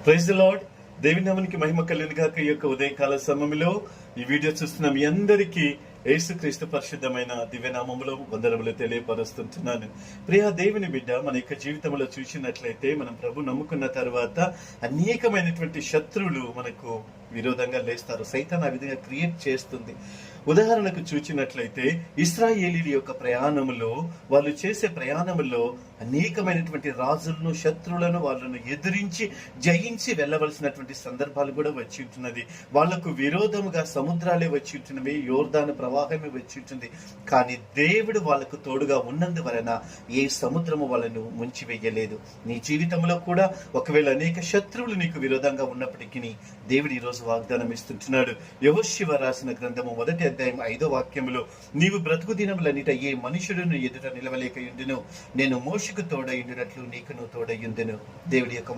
Praise the lord. దేవుని నామానికి మహిమ కలుగును గాక. ఈ యొక్క ఉదయకాల సమయంలో ఈ వీడియో చూస్తున్న మీ అందరికీ యేసుక్రీస్తు పరిశుద్ధమైన దివ్యనామములో వందనములు తెలియపరుస్తున్నాను. ప్రియ దేవుని బిడ్డ, మన యొక్క జీవితంలో చూసినట్లయితే మనం ప్రభు నమ్ముకున్న తర్వాత అనేకమైనటువంటి శత్రువులు మనకు విరోధంగా లేస్తారు. సైతాన్ ఆ విధంగా క్రియేట్ చేస్తుంది. ఉదాహరణకు చూచినట్లయితే ఇశ్రాయేలీల యొక్క ప్రయాణములో, వాళ్ళు చేసే ప్రయాణములో అనేకమైనటువంటి రాజులను, శత్రువులను వాళ్ళను ఎదిరించి జయించి వెళ్ళవలసినటువంటి సందర్భాలు కూడా వచ్చి ఉంటున్నది. వాళ్లకు విరోధముగా సముద్రాలే వచ్చి ఉంటున్నవి, యోర్దాను ప్రవాహమే వచ్చి ఉంటుంది. కానీ దేవుడు వాళ్ళకు తోడుగా ఉన్నందువలన ఏ సముద్రము వాళ్ళను ముంచివేయలేదు. నీ జీవితంలో కూడా ఒకవేళ అనేక శత్రువులు నీకు విరోధంగా ఉన్నప్పటికీ దేవుడు ఈ రోజు వాగ్దానం ఇస్తుంటున్నాడు. యెహోషువ రాసిన గ్రంథము 1వ అధ్యాయం 5వ వాక్యములో, నీవు బ్రతుకు దినములన్నిట ఏ మనుషుడును ఎదుట నిలవలేక యుండును, నేను మోషకు తోడయుండునట్లు నీకును తోడయుందును. దేవుడి యొక్క